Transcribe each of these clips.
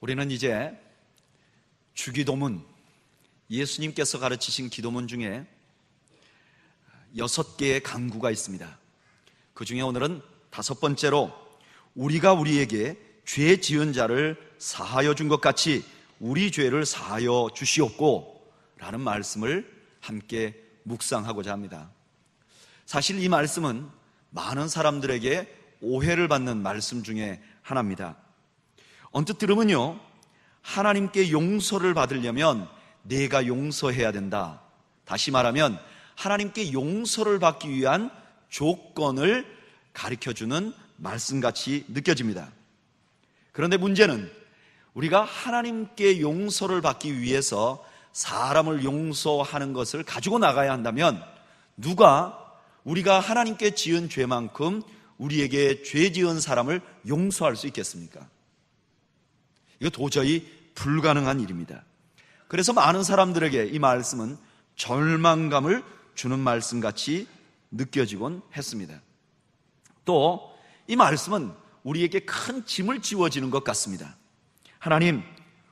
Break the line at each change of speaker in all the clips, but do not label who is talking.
우리는 이제 주기도문, 예수님께서 가르치신 기도문 중에 6개의 강구가 있습니다. 그 중에 오늘은 5번째로 우리가 우리에게 죄 지은 자를 사하여 준 것 같이 우리 죄를 사하여 주시옵고 라는 말씀을 함께 묵상하고자 합니다. 사실 이 말씀은 많은 사람들에게 오해를 받는 말씀 중에 하나입니다. 언뜻 들으면요, 하나님께 용서를 받으려면 내가 용서해야 된다. 다시 말하면 하나님께 용서를 받기 위한 조건을 가르쳐주는 말씀같이 느껴집니다. 그런데 문제는 우리가 하나님께 용서를 받기 위해서 사람을 용서하는 것을 가지고 나가야 한다면 누가 우리가 하나님께 지은 죄만큼 우리에게 죄 지은 사람을 용서할 수 있겠습니까? 이거 도저히 불가능한 일입니다. 그래서 많은 사람들에게 이 말씀은 절망감을 주는 말씀같이 느껴지곤 했습니다. 또 이 말씀은 우리에게 큰 짐을 지워지는 것 같습니다. 하나님,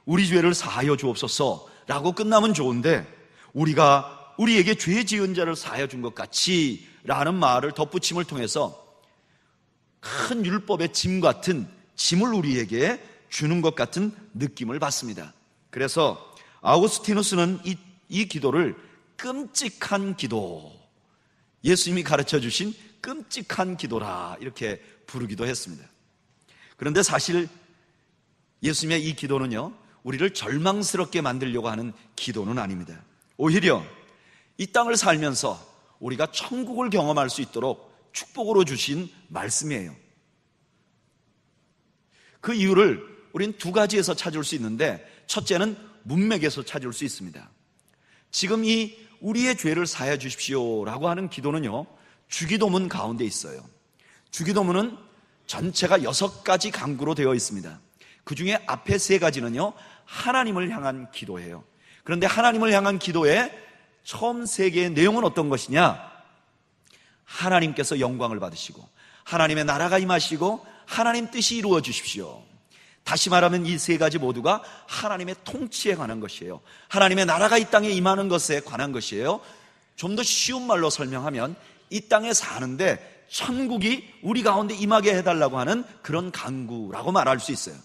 우리 죄를 사하여 주옵소서 라고 끝나면 좋은데 우리가 우리에게 죄 지은 자를 사하여 준 것 같이 라는 말을 덧붙임을 통해서 큰 율법의 짐 같은 짐을 우리에게 주는 것 같은 느낌을 받습니다. 그래서 아우구스티누스는 이 기도를 끔찍한 기도, 예수님이 가르쳐 주신 끔찍한 기도라 이렇게 부르기도 했습니다. 그런데 사실 예수님의 이 기도는요, 우리를 절망스럽게 만들려고 하는 기도는 아닙니다. 오히려 이 땅을 살면서 우리가 천국을 경험할 수 있도록 축복으로 주신 말씀이에요. 그 이유를 우리는 두 가지에서 찾을 수 있는데, 첫째는 문맥에서 찾을 수 있습니다. 지금 이 우리의 죄를 사하여 주십시오 라고 하는 기도는요, 주기도문 가운데 있어요. 주기도문은 전체가 6가지 강구로 되어 있습니다. 그 중에 앞에 3가지는요 하나님을 향한 기도예요. 그런데 하나님을 향한 기도의 처음 3개의 내용은 어떤 것이냐? 하나님께서 영광을 받으시고 하나님의 나라가 임하시고 하나님 뜻이 이루어 주십시오. 다시 말하면 이 3가지 모두가 하나님의 통치에 관한 것이에요. 하나님의 나라가 이 땅에 임하는 것에 관한 것이에요. 좀 더 쉬운 말로 설명하면 이 땅에 사는데 천국이 우리 가운데 임하게 해달라고 하는 그런 간구라고 말할 수 있어요.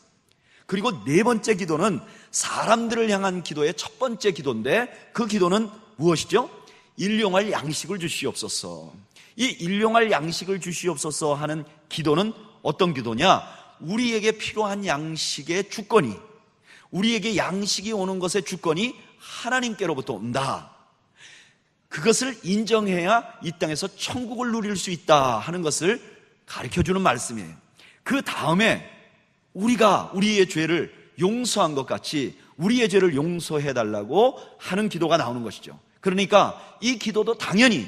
그리고 4번째 기도는 사람들을 향한 기도의 첫 번째 기도인데, 그 기도는 무엇이죠? 일용할 양식을 주시옵소서. 이 일용할 양식을 주시옵소서 하는 기도는 어떤 기도냐? 우리에게 필요한 양식의 주권이, 우리에게 양식이 오는 것의 주권이 하나님께로부터 온다. 그것을 인정해야 이 땅에서 천국을 누릴 수 있다 하는 것을 가르쳐주는 말씀이에요. 그 다음에 우리가 우리의 죄를 용서한 것 같이 우리의 죄를 용서해달라고 하는 기도가 나오는 것이죠. 그러니까 이 기도도 당연히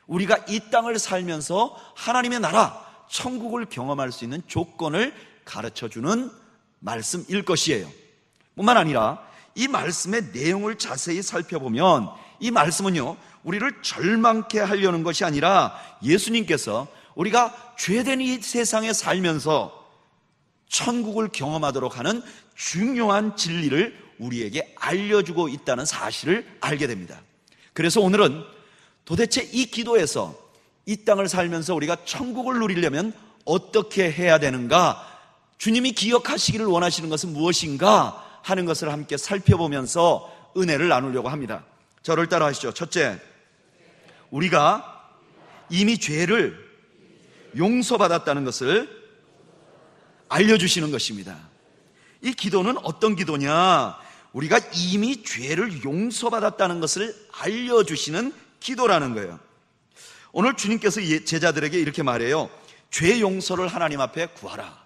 우리가 이 땅을 살면서 하나님의 나라, 천국을 경험할 수 있는 조건을 가르쳐주는 말씀일 것이에요. 뿐만 아니라 이 말씀의 내용을 자세히 살펴보면 이 말씀은요, 우리를 절망케 하려는 것이 아니라 예수님께서 우리가 죄된 이 세상에 살면서 천국을 경험하도록 하는 중요한 진리를 우리에게 알려주고 있다는 사실을 알게 됩니다. 그래서 오늘은 도대체 이 기도에서 이 땅을 살면서 우리가 천국을 누리려면 어떻게 해야 되는가, 주님이 기억하시기를 원하시는 것은 무엇인가 하는 것을 함께 살펴보면서 은혜를 나누려고 합니다. 저를 따라 하시죠. 첫째, 우리가 이미 죄를 용서받았다는 것을 알려주시는 것입니다. 이 기도는 어떤 기도냐? 우리가 이미 죄를 용서받았다는 것을 알려주시는 기도라는 거예요. 오늘 주님께서 제자들에게 이렇게 말해요. 죄 용서를 하나님 앞에 구하라.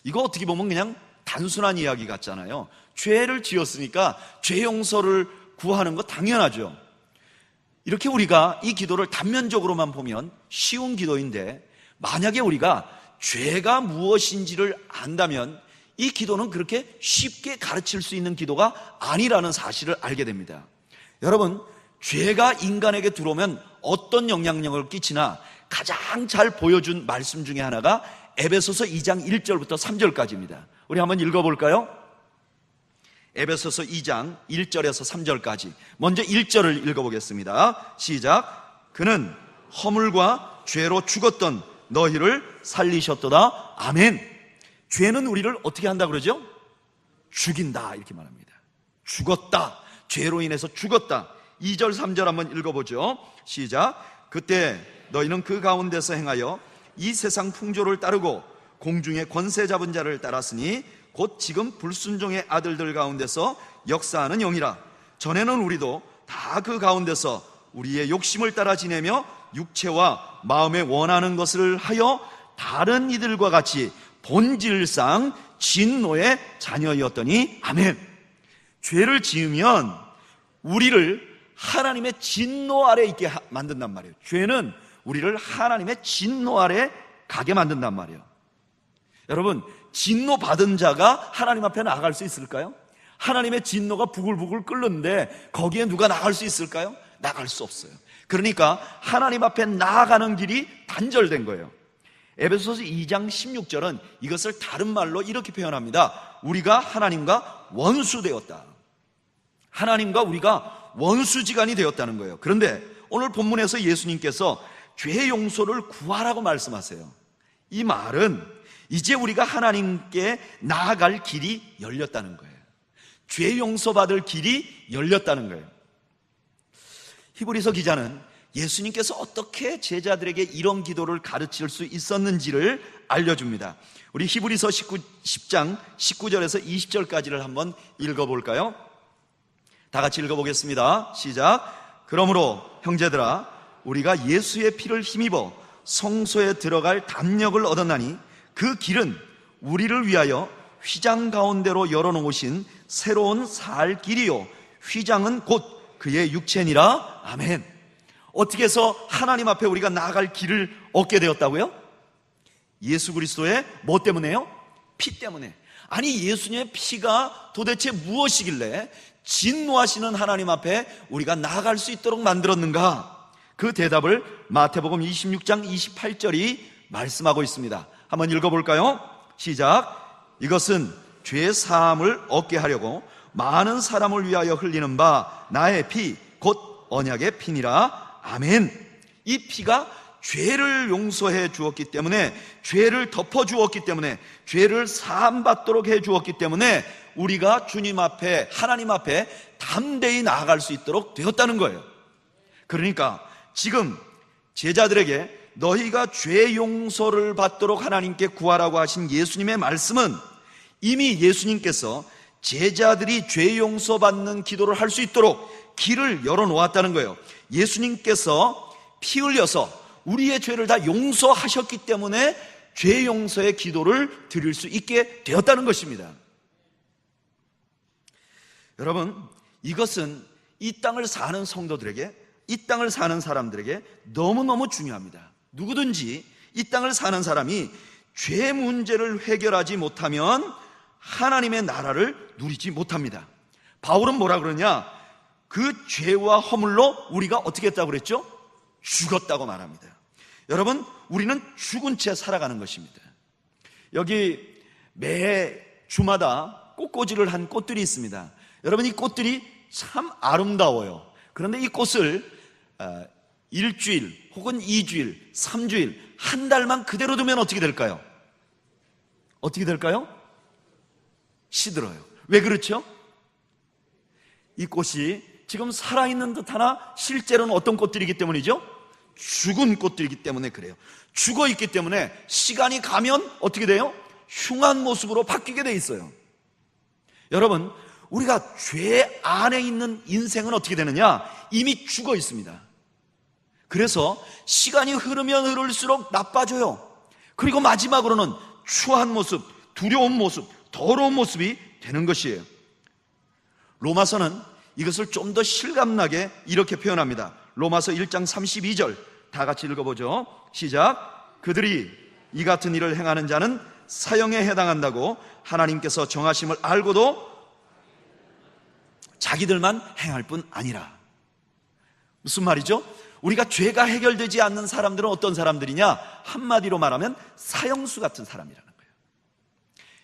이거 어떻게 보면 그냥 단순한 이야기 같잖아요. 죄를 지었으니까 죄 용서를 구하는 거 당연하죠. 이렇게 우리가 이 기도를 단면적으로만 보면 쉬운 기도인데, 만약에 우리가 죄가 무엇인지를 안다면 이 기도는 그렇게 쉽게 가르칠 수 있는 기도가 아니라는 사실을 알게 됩니다. 여러분, 죄가 인간에게 들어오면 어떤 영향력을 끼치나 가장 잘 보여준 말씀 중에 하나가 에베소서 2장 1절부터 3절까지입니다. 우리 한번 읽어볼까요? 에베소서 2장 1절에서 3절까지. 먼저 1절을 읽어보겠습니다. 시작. 그는 허물과 죄로 죽었던 너희를 살리셨도다. 아멘. 죄는 우리를 어떻게 한다 그러죠? 죽인다, 이렇게 말합니다. 죽었다. 죄로 인해서 죽었다. 2절 3절 한번 읽어보죠. 시작. 그때 너희는 그 가운데서 행하여 이 세상 풍조를 따르고 공중의 권세 잡은 자를 따랐으니 곧 지금 불순종의 아들들 가운데서 역사하는 영이라. 전에는 우리도 다 그 가운데서 우리의 욕심을 따라 지내며 육체와 마음에 원하는 것을 하여 다른 이들과 같이 본질상 진노의 자녀였더니 아멘. 죄를 지으면 우리를 하나님의 진노 아래 있게 만든단 말이에요. 죄는 우리를 하나님의 진노 아래 가게 만든단 말이에요. 여러분, 진노 받은 자가 하나님 앞에 나아갈 수 있을까요? 하나님의 진노가 부글부글 끓는데 거기에 누가 나갈 수 있을까요? 나갈 수 없어요. 그러니까 하나님 앞에 나아가는 길이 단절된 거예요. 에베소서 2장 16절은 이것을 다른 말로 이렇게 표현합니다. 우리가 하나님과 원수되었다. 하나님과 우리가 원수지간이 되었다는 거예요. 그런데 오늘 본문에서 예수님께서 죄 용서를 구하라고 말씀하세요. 이 말은 이제 우리가 하나님께 나아갈 길이 열렸다는 거예요. 죄 용서받을 길이 열렸다는 거예요. 히브리서 기자는 예수님께서 어떻게 제자들에게 이런 기도를 가르칠 수 있었는지를 알려줍니다. 우리 히브리서 10장 19절에서 20절까지를 한번 읽어볼까요? 다 같이 읽어보겠습니다. 시작. 그러므로 형제들아, 우리가 예수의 피를 힘입어 성소에 들어갈 담력을 얻었나니 그 길은 우리를 위하여 휘장 가운데로 열어놓으신 새로운 살 길이요 휘장은 곧 그의 육체니라. 아멘. 어떻게 해서 하나님 앞에 우리가 나아갈 길을 얻게 되었다고요? 예수 그리스도의 뭐 때문에요? 피 때문에. 아니, 예수님의 피가 도대체 무엇이길래 진노하시는 하나님 앞에 우리가 나아갈 수 있도록 만들었는가? 그 대답을 마태복음 26장 28절이 말씀하고 있습니다. 한번 읽어볼까요? 시작. 이것은 죄 사함을 얻게 하려고 많은 사람을 위하여 흘리는 바 나의 피 곧 언약의 피니라. 아멘. 이 피가 죄를 용서해 주었기 때문에, 죄를 덮어 주었기 때문에, 죄를 사함받도록 해 주었기 때문에 우리가 주님 앞에, 하나님 앞에 담대히 나아갈 수 있도록 되었다는 거예요. 그러니까 지금 제자들에게 너희가 죄 용서를 받도록 하나님께 구하라고 하신 예수님의 말씀은 이미 예수님께서 제자들이 죄 용서받는 기도를 할 수 있도록 길을 열어놓았다는 거예요. 예수님께서 피 흘려서 우리의 죄를 다 용서하셨기 때문에 죄 용서의 기도를 드릴 수 있게 되었다는 것입니다. 여러분, 이것은 이 땅을 사는 성도들에게, 이 땅을 사는 사람들에게 너무너무 중요합니다. 누구든지 이 땅을 사는 사람이 죄 문제를 해결하지 못하면 하나님의 나라를 누리지 못합니다. 바울은 뭐라 그러냐? 그 죄와 허물로 우리가 어떻게 했다고 그랬죠? 죽었다고 말합니다. 여러분, 우리는 죽은 채 살아가는 것입니다. 여기 매 주마다 꽃꽂이를 한 꽃들이 있습니다. 여러분, 이 꽃들이 참 아름다워요. 그런데 이 꽃을 일주일 혹은 2주일, 3주일, 한 달만 그대로 두면 어떻게 될까요? 어떻게 될까요? 시들어요. 왜 그렇죠? 이 꽃이 지금 살아있는 듯 하나 실제로는 어떤 꽃들이기 때문이죠? 죽은 꽃들이기 때문에 그래요. 죽어있기 때문에 시간이 가면 어떻게 돼요? 흉한 모습으로 바뀌게 돼 있어요. 여러분, 우리가 죄 안에 있는 인생은 어떻게 되느냐? 이미 죽어 있습니다. 그래서 시간이 흐르면 흐를수록 나빠져요. 그리고 마지막으로는 추한 모습, 두려운 모습, 더러운 모습이 되는 것이에요. 로마서는 이것을 좀 더 실감나게 이렇게 표현합니다. 로마서 1장 32절 다 같이 읽어보죠. 시작. 그들이 이 같은 일을 행하는 자는 사형에 해당한다고 하나님께서 정하심을 알고도 자기들만 행할 뿐 아니라. 무슨 말이죠? 우리가 죄가 해결되지 않는 사람들은 어떤 사람들이냐? 한마디로 말하면 사형수 같은 사람이라는 거예요.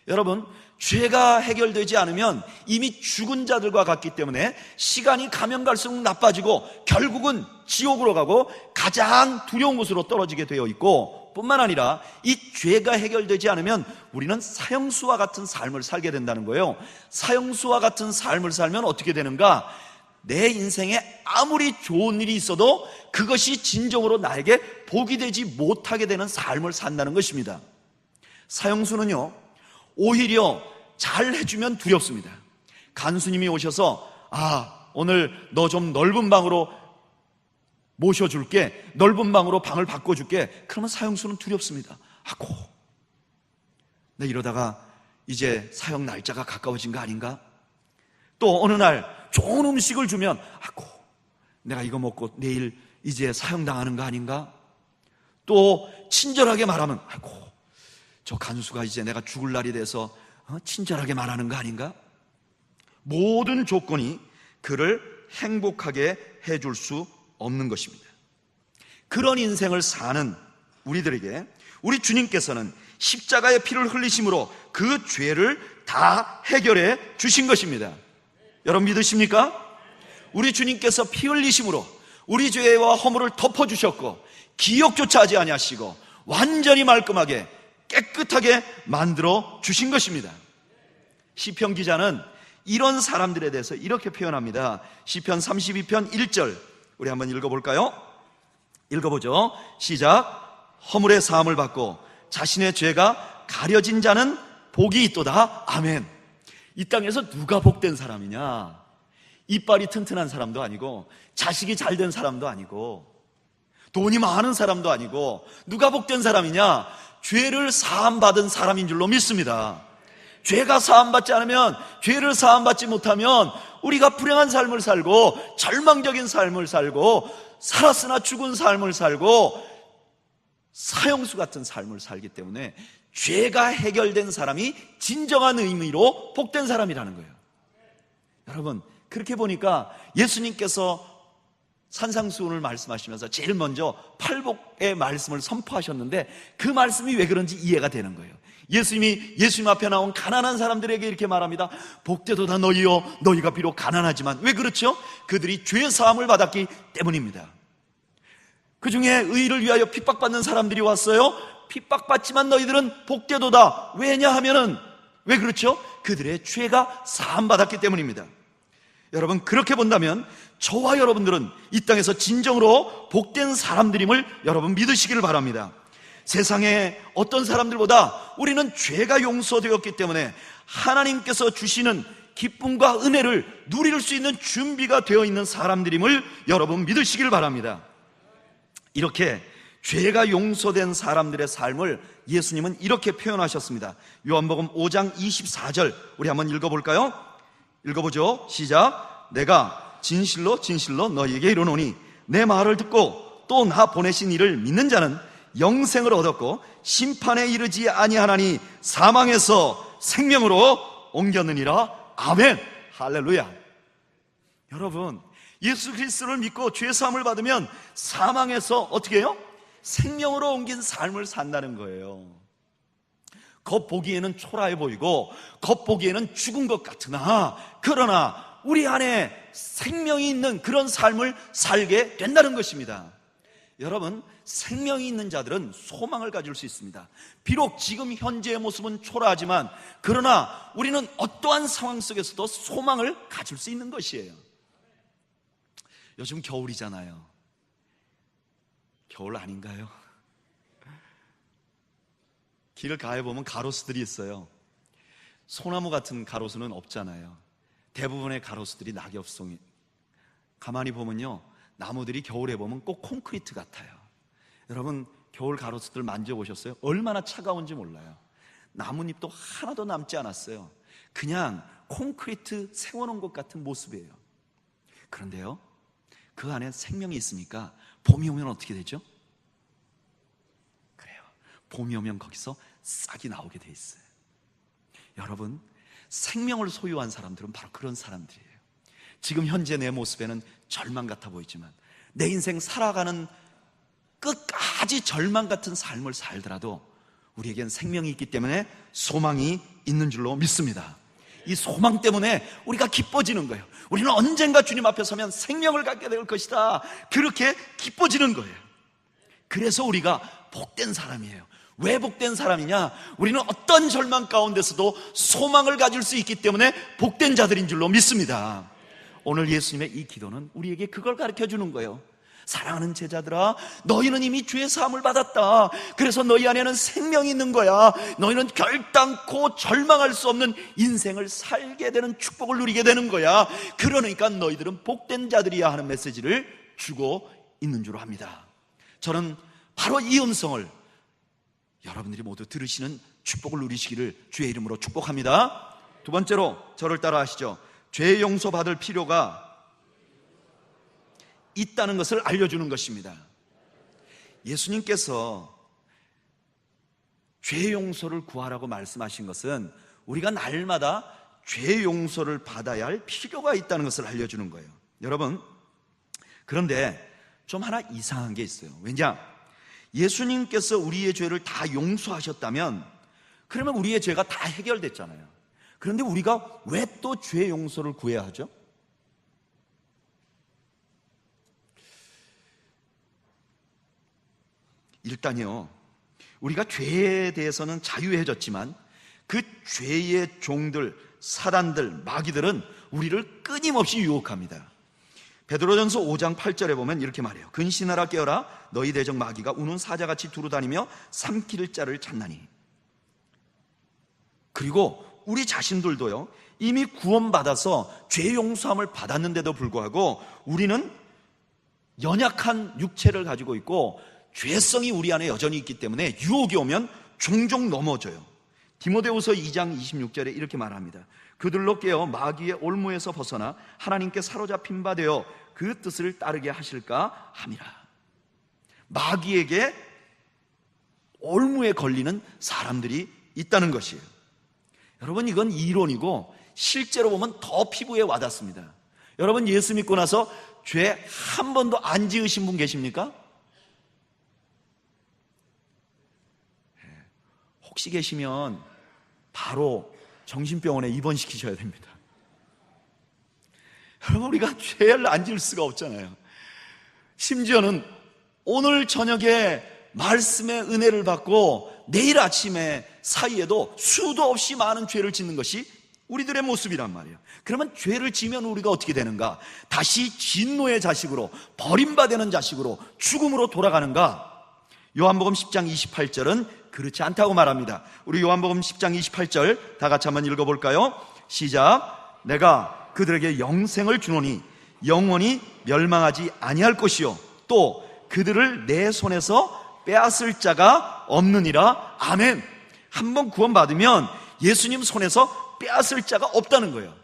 여러분, 죄가 해결되지 않으면 이미 죽은 자들과 같기 때문에 시간이 가면 갈수록 나빠지고 결국은 지옥으로 가고 가장 두려운 곳으로 떨어지게 되어 있고, 뿐만 아니라 이 죄가 해결되지 않으면 우리는 사형수와 같은 삶을 살게 된다는 거예요. 사형수와 같은 삶을 살면 어떻게 되는가? 내 인생에 아무리 좋은 일이 있어도 그것이 진정으로 나에게 복이 되지 못하게 되는 삶을 산다는 것입니다. 사형수는요, 오히려 잘 해주면 두렵습니다. 간수님이 오셔서 오늘 너 좀 넓은 방으로 모셔줄게, 넓은 방으로 방을 바꿔줄게. 그러면 사형수는 두렵습니다. 나 이러다가 이제 사형 날짜가 가까워진 거 아닌가? 또 어느 날 좋은 음식을 주면 내가 이거 먹고 내일 이제 사형당하는 거 아닌가? 또 친절하게 말하면 저 간수가 이제 내가 죽을 날이 돼서 친절하게 말하는 거 아닌가? 모든 조건이 그를 행복하게 해줄 수 없는 것입니다. 그런 인생을 사는 우리들에게 우리 주님께서는 십자가의 피를 흘리심으로 그 죄를 다 해결해 주신 것입니다. 여러분 믿으십니까? 우리 주님께서 피 흘리심으로 우리 죄와 허물을 덮어주셨고 기억조차 하지 아니하시고 완전히 말끔하게 깨끗하게 만들어 주신 것입니다. 시편 기자는 이런 사람들에 대해서 이렇게 표현합니다. 시편 32편 1절 우리 한번 읽어볼까요? 읽어보죠. 시작. 허물의 사함을 받고 자신의 죄가 가려진 자는 복이 있도다. 아멘. 이 땅에서 누가 복된 사람이냐? 이빨이 튼튼한 사람도 아니고 자식이 잘된 사람도 아니고 돈이 많은 사람도 아니고 누가 복된 사람이냐? 죄를 사함받은 사람인 줄로 믿습니다. 죄가 사함받지 않으면, 죄를 사함받지 못하면 우리가 불행한 삶을 살고 절망적인 삶을 살고 살았으나 죽은 삶을 살고 사형수 같은 삶을 살기 때문에 죄가 해결된 사람이 진정한 의미로 복된 사람이라는 거예요. 여러분, 그렇게 보니까 예수님께서 산상수훈을 말씀하시면서 제일 먼저 팔복의 말씀을 선포하셨는데 그 말씀이 왜 그런지 이해가 되는 거예요. 예수님 앞에 나온 가난한 사람들에게 이렇게 말합니다. 복되도다 너희여, 너희가 비록 가난하지만. 왜 그렇죠? 그들이 죄 사함을 받았기 때문입니다. 그 중에 의를 위하여 핍박받는 사람들이 왔어요. 핍박받지만 너희들은 복되도다. 왜냐하면은, 왜 그렇죠? 그들의 죄가 사함받았기 때문입니다. 여러분, 그렇게 본다면 저와 여러분들은 이 땅에서 진정으로 복된 사람들임을 여러분 믿으시기를 바랍니다. 세상에 어떤 사람들보다 우리는 죄가 용서되었기 때문에 하나님께서 주시는 기쁨과 은혜를 누릴 수 있는 준비가 되어 있는 사람들임을 여러분 믿으시기를 바랍니다. 이렇게 죄가 용서된 사람들의 삶을 예수님은 이렇게 표현하셨습니다. 요한복음 5장 24절 우리 한번 읽어볼까요? 읽어보죠. 시작. 내가 진실로 진실로 너희에게 이르노니 내 말을 듣고 또 나 보내신 이를 믿는 자는 영생을 얻었고 심판에 이르지 아니하나니 사망에서 생명으로 옮겼느니라. 아멘. 할렐루야. 여러분, 예수 그리스도를 믿고 죄 사함을 받으면 사망에서 어떻게 해요? 생명으로 옮긴 삶을 산다는 거예요. 겉보기에는 초라해 보이고 겉보기에는 죽은 것 같으나 그러나 우리 안에 생명이 있는 그런 삶을 살게 된다는 것입니다. 여러분, 생명이 있는 자들은 소망을 가질 수 있습니다. 비록 지금 현재의 모습은 초라하지만 그러나 우리는 어떠한 상황 속에서도 소망을 가질 수 있는 것이에요. 요즘 겨울이잖아요. 겨울 아닌가요? 길을 가해보면 가로수들이 있어요. 소나무 같은 가로수는 없잖아요. 대부분의 가로수들이 낙엽송이. 가만히 보면요, 나무들이 겨울에 보면 꼭 콘크리트 같아요. 여러분, 겨울 가로수들 만져보셨어요? 얼마나 차가운지 몰라요. 나뭇잎도 하나도 남지 않았어요. 그냥 콘크리트 세워놓은 것 같은 모습이에요. 그런데요, 그 안에 생명이 있으니까 봄이 오면 어떻게 되죠? 그래요. 봄이 오면 거기서 싹이 나오게 돼 있어요. 여러분, 생명을 소유한 사람들은 바로 그런 사람들이에요. 지금 현재 내 모습에는 절망 같아 보이지만 내 인생 살아가는 끝까지 절망 같은 삶을 살더라도 우리에겐 생명이 있기 때문에 소망이 있는 줄로 믿습니다. 이 소망 때문에 우리가 기뻐지는 거예요. 우리는 언젠가 주님 앞에 서면 생명을 갖게 될 것이다. 그렇게 기뻐지는 거예요. 그래서 우리가 복된 사람이에요. 왜 복된 사람이냐? 우리는 어떤 절망 가운데서도 소망을 가질 수 있기 때문에 복된 자들인 줄로 믿습니다. 오늘 예수님의 이 기도는 우리에게 그걸 가르쳐 주는 거예요. 사랑하는 제자들아, 너희는 이미 죄의 사함을 받았다. 그래서 너희 안에는 생명이 있는 거야. 너희는 결단코 절망할 수 없는 인생을 살게 되는 축복을 누리게 되는 거야. 그러니까 너희들은 복된 자들이야 하는 메시지를 주고 있는 줄 압니다. 저는 바로 이 음성을 여러분들이 모두 들으시는 축복을 누리시기를 주의 이름으로 축복합니다. 두 번째로 저를 따라 하시죠. 죄 용서 받을 필요가 있다는 것을 알려주는 것입니다. 예수님께서 죄 용서를 구하라고 말씀하신 것은 우리가 날마다 죄 용서를 받아야 할 필요가 있다는 것을 알려주는 거예요. 여러분, 그런데 좀 하나 이상한 게 있어요. 왜냐? 예수님께서 우리의 죄를 다 용서하셨다면 그러면 우리의 죄가 다 해결됐잖아요. 그런데 우리가 왜 또 죄 용서를 구해야 하죠? 일단요, 우리가 죄에 대해서는 자유해졌지만 그 죄의 종들, 사단들, 마귀들은 우리를 끊임없이 유혹합니다. 베드로전서 5장 8절에 보면 이렇게 말해요. 근신하라 깨어라, 너희 대적 마귀가 우는 사자같이 두루다니며 삼킬 자를 찾나니. 그리고 우리 자신들도요, 이미 구원받아서 죄 용서함을 받았는데도 불구하고 우리는 연약한 육체를 가지고 있고 죄성이 우리 안에 여전히 있기 때문에 유혹이 오면 종종 넘어져요. 디모데후서 2장 26절에 이렇게 말합니다. 그들로 깨어 마귀의 올무에서 벗어나 하나님께 사로잡힌 바 되어 그 뜻을 따르게 하실까 함이라. 마귀에게 올무에 걸리는 사람들이 있다는 것이에요. 여러분, 이건 이론이고 실제로 보면 더 피부에 와닿습니다. 여러분, 예수 믿고 나서 죄 한 번도 안 지으신 분 계십니까? 혹시 계시면 바로 정신병원에 입원시키셔야 됩니다. 여러분, 우리가 죄를 안 지을 수가 없잖아요. 심지어는 오늘 저녁에 말씀의 은혜를 받고 내일 아침에 사이에도 수도 없이 많은 죄를 짓는 것이 우리들의 모습이란 말이에요. 그러면 죄를 지으면 우리가 어떻게 되는가? 다시 진노의 자식으로, 버림받는 자식으로, 죽음으로 돌아가는가? 요한복음 10장 28절은 그렇지 않다고 말합니다. 우리 요한복음 10장 28절 다 같이 한번 읽어볼까요? 시작. 내가 그들에게 영생을 주노니 영원히 멸망하지 아니할 것이요 또 그들을 내 손에서 빼앗을 자가 없느니라. 아멘. 한번 구원받으면 예수님 손에서 빼앗을 자가 없다는 거예요.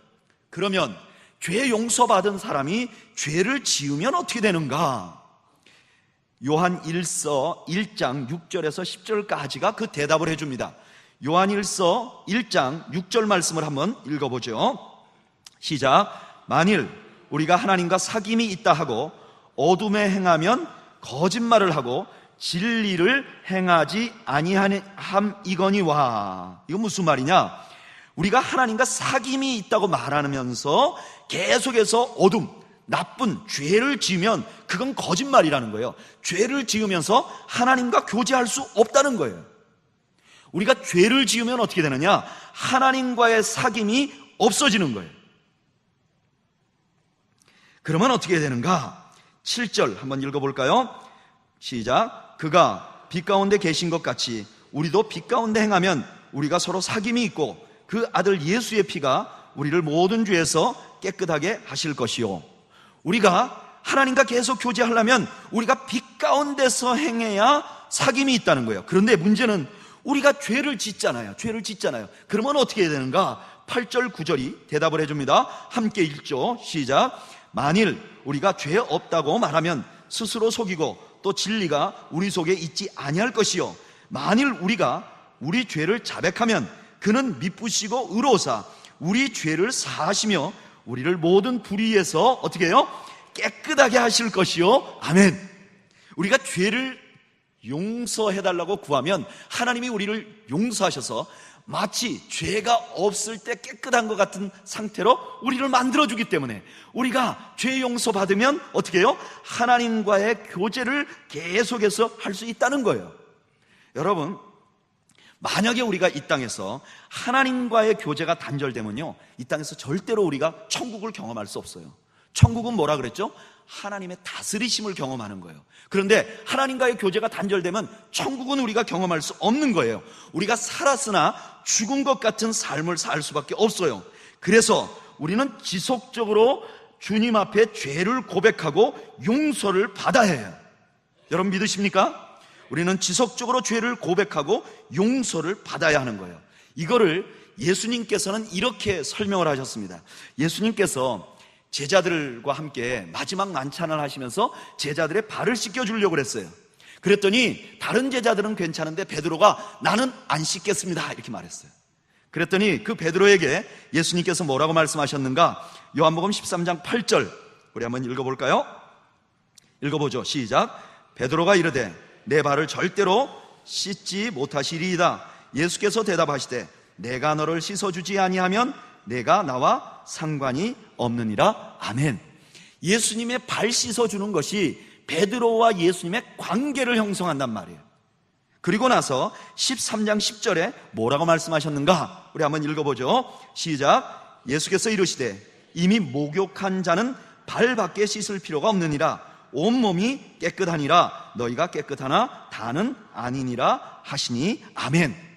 그러면 죄 용서받은 사람이 죄를 지으면 어떻게 되는가? 요한 1서 1장 6절에서 10절까지가 그 대답을 해줍니다. 요한 1서 1장 6절 말씀을 한번 읽어보죠. 시작. 만일 우리가 하나님과 사귐이 있다 하고 어둠에 행하면 거짓말을 하고 진리를 행하지 아니함이거니와. 이건 무슨 말이냐? 우리가 하나님과 사귐이 있다고 말하면서 계속해서 어둠, 나쁜 죄를 지으면 그건 거짓말이라는 거예요. 죄를 지으면서 하나님과 교제할 수 없다는 거예요. 우리가 죄를 지으면 어떻게 되느냐? 하나님과의 사귐이 없어지는 거예요. 그러면 어떻게 되는가? 7절 한번 읽어볼까요? 시작. 그가 빛 가운데 계신 것 같이 우리도 빛 가운데 행하면 우리가 서로 사귐이 있고 그 아들 예수의 피가 우리를 모든 죄에서 깨끗하게 하실 것이요. 우리가 하나님과 계속 교제하려면 우리가 빛 가운데서 행해야 사귐이 있다는 거예요. 그런데 문제는 우리가 죄를 짓잖아요. 그러면 어떻게 해야 되는가? 8절 9절이 대답을 해줍니다. 함께 읽죠. 시작. 만일 우리가 죄 없다고 말하면 스스로 속이고 또 진리가 우리 속에 있지 아니할 것이요 만일 우리가 우리 죄를 자백하면 그는 미쁘시고 의로우사 우리 죄를 사하시며 우리를 모든 불의에서 어떻게 해요? 깨끗하게 하실 것이요. 아멘. 우리가 죄를 용서해달라고 구하면 하나님이 우리를 용서하셔서 마치 죄가 없을 때 깨끗한 것 같은 상태로 우리를 만들어주기 때문에 우리가 죄 용서받으면 어떻게 해요? 하나님과의 교제를 계속해서 할 수 있다는 거예요. 여러분, 만약에 우리가 이 땅에서 하나님과의 교제가 단절되면요, 이 땅에서 절대로 우리가 천국을 경험할 수 없어요. 천국은 뭐라 그랬죠? 하나님의 다스리심을 경험하는 거예요. 그런데 하나님과의 교제가 단절되면 천국은 우리가 경험할 수 없는 거예요. 우리가 살았으나 죽은 것 같은 삶을 살 수밖에 없어요. 그래서 우리는 지속적으로 주님 앞에 죄를 고백하고 용서를 받아야 해요. 여러분 믿으십니까? 우리는 지속적으로 죄를 고백하고 용서를 받아야 하는 거예요. 이거를 예수님께서는 이렇게 설명을 하셨습니다. 예수님께서 제자들과 함께 마지막 만찬을 하시면서 제자들의 발을 씻겨주려고 그랬어요. 그랬더니 다른 제자들은 괜찮은데 베드로가 나는 안 씻겠습니다 이렇게 말했어요. 그랬더니 그 베드로에게 예수님께서 뭐라고 말씀하셨는가? 요한복음 13장 8절 우리 한번 읽어볼까요? 읽어보죠. 시작. 베드로가 이르되 내 발을 절대로 씻지 못하시리이다. 예수께서 대답하시되 내가 너를 씻어주지 아니하면 내가 나와 상관이 없느니라. 아멘. 예수님의 발 씻어주는 것이 베드로와 예수님의 관계를 형성한단 말이에요. 그리고 나서 13장 10절에 뭐라고 말씀하셨는가? 우리 한번 읽어보죠. 시작. 예수께서 이르시되 이미 목욕한 자는 발밖에 씻을 필요가 없느니라. 온몸이 깨끗하니라. 너희가 깨끗하나 다는 아니니라 하시니. 아멘.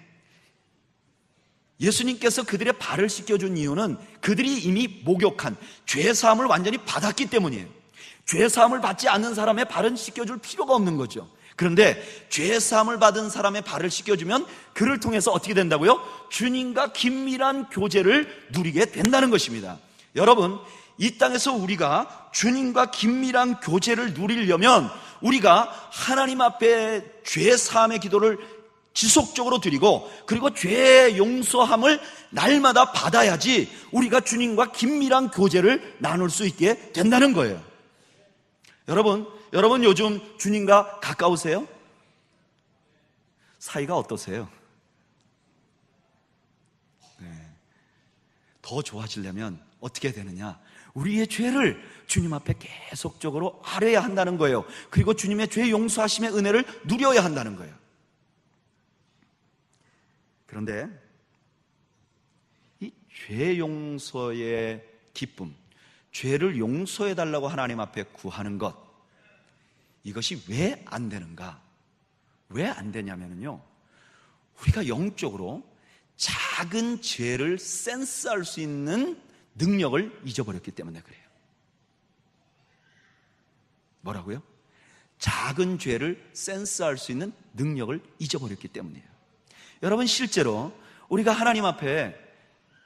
예수님께서 그들의 발을 씻겨준 이유는 그들이 이미 목욕한 죄사함을 완전히 받았기 때문이에요. 죄사함을 받지 않는 사람의 발은 씻겨줄 필요가 없는 거죠. 그런데 죄사함을 받은 사람의 발을 씻겨주면 그를 통해서 어떻게 된다고요? 주님과 긴밀한 교제를 누리게 된다는 것입니다. 여러분, 이 땅에서 우리가 주님과 긴밀한 교제를 누리려면 우리가 하나님 앞에 죄사함의 기도를 지속적으로 드리고 그리고 죄의 용서함을 날마다 받아야지 우리가 주님과 긴밀한 교제를 나눌 수 있게 된다는 거예요. 여러분 요즘 주님과 가까우세요? 사이가 어떠세요? 더 좋아지려면 어떻게 되느냐? 우리의 죄를 주님 앞에 계속적으로 아뢰야 한다는 거예요. 그리고 주님의 죄 용서하심의 은혜를 누려야 한다는 거예요. 그런데 이 죄 용서의 기쁨, 죄를 용서해달라고 하나님 앞에 구하는 것, 이것이 왜 안 되는가? 왜 안 되냐면요, 우리가 영적으로 작은 죄를 센스할 수 있는 능력을 잊어버렸기 때문에 그래요. 뭐라고요? 작은 죄를 센스할 수 있는 능력을 잊어버렸기 때문이에요. 여러분, 실제로 우리가 하나님 앞에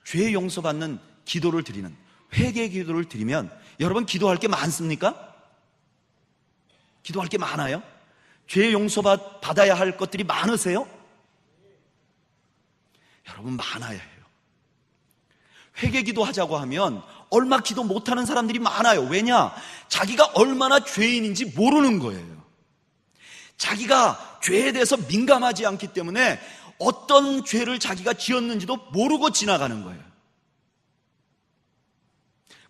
죄 용서받는 기도를 드리는 회개 기도를 드리면 여러분 기도할 게 많습니까? 기도할 게 많아요? 죄 용서받아야 할 것들이 많으세요? 여러분, 많아야 해요. 회개 기도하자고 하면 얼마 기도 못하는 사람들이 많아요. 왜냐? 자기가 얼마나 죄인인지 모르는 거예요. 자기가 죄에 대해서 민감하지 않기 때문에 어떤 죄를 자기가 지었는지도 모르고 지나가는 거예요.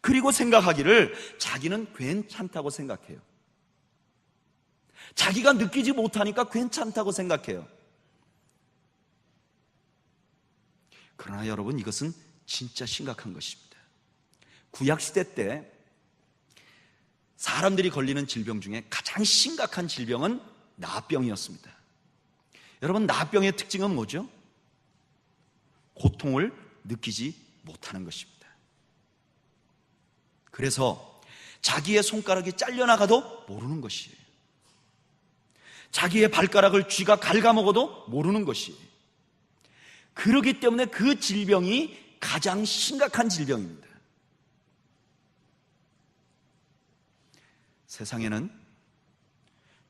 그리고 생각하기를 자기는 괜찮다고 생각해요. 자기가 느끼지 못하니까 괜찮다고 생각해요. 그러나 여러분, 이것은 진짜 심각한 것입니다. 구약시대 때 사람들이 걸리는 질병 중에 가장 심각한 질병은 나병이었습니다. 여러분, 나병의 특징은 뭐죠? 고통을 느끼지 못하는 것입니다. 그래서 자기의 손가락이 잘려나가도 모르는 것이에요. 자기의 발가락을 쥐가 갉아먹어도 모르는 것이에요. 그렇기 때문에 그 질병이 가장 심각한 질병입니다. 세상에는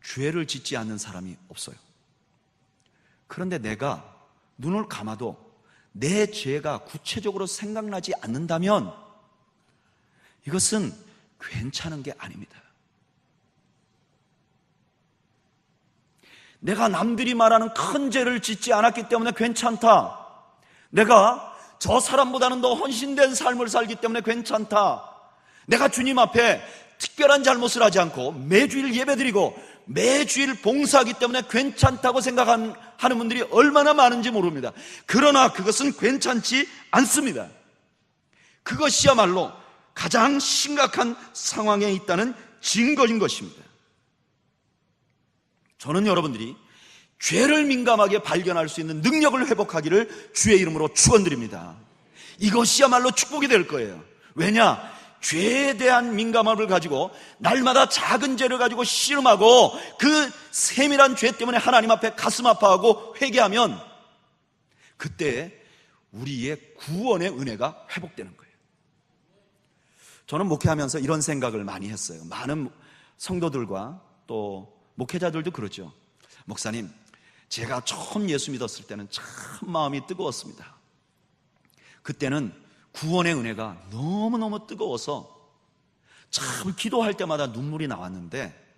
죄를 짓지 않는 사람이 없어요. 그런데 내가 눈을 감아도 내 죄가 구체적으로 생각나지 않는다면 이것은 괜찮은 게 아닙니다. 내가 남들이 말하는 큰 죄를 짓지 않았기 때문에 괜찮다. 내가 저 사람보다는 더 헌신된 삶을 살기 때문에 괜찮다. 내가 주님 앞에 특별한 잘못을 하지 않고 매주일 예배드리고 매주일 봉사하기 때문에 괜찮다고 생각하는 분들이 얼마나 많은지 모릅니다. 그러나 그것은 괜찮지 않습니다. 그것이야말로 가장 심각한 상황에 있다는 증거인 것입니다. 저는 여러분들이 죄를 민감하게 발견할 수 있는 능력을 회복하기를 주의 이름으로 축원드립니다. 이것이야말로 축복이 될 거예요. 왜냐? 죄에 대한 민감함을 가지고 날마다 작은 죄를 가지고 씨름하고 그 세밀한 죄 때문에 하나님 앞에 가슴 아파하고 회개하면 그때 우리의 구원의 은혜가 회복되는 거예요. 저는 목회하면서 이런 생각을 많이 했어요. 많은 성도들과 또 목회자들도 그러죠. 목사님, 제가 처음 예수 믿었을 때는 참 마음이 뜨거웠습니다. 그때는 구원의 은혜가 너무너무 뜨거워서 참 기도할 때마다 눈물이 나왔는데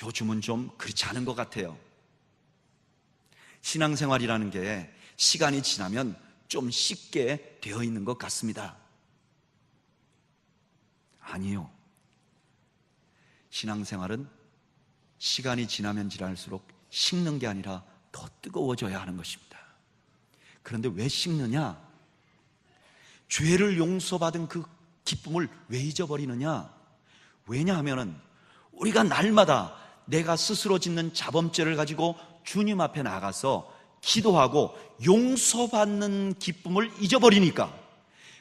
요즘은 좀 그렇지 않은 것 같아요. 신앙생활이라는 게 시간이 지나면 좀 쉽게 되어 있는 것 같습니다. 아니요. 신앙생활은 시간이 지나면 지날수록 식는 게 아니라 더 뜨거워져야 하는 것입니다. 그런데 왜 식느냐? 죄를 용서받은 그 기쁨을 왜 잊어버리느냐? 왜냐하면 우리가 날마다 내가 스스로 짓는 자범죄를 가지고 주님 앞에 나가서 기도하고 용서받는 기쁨을 잊어버리니까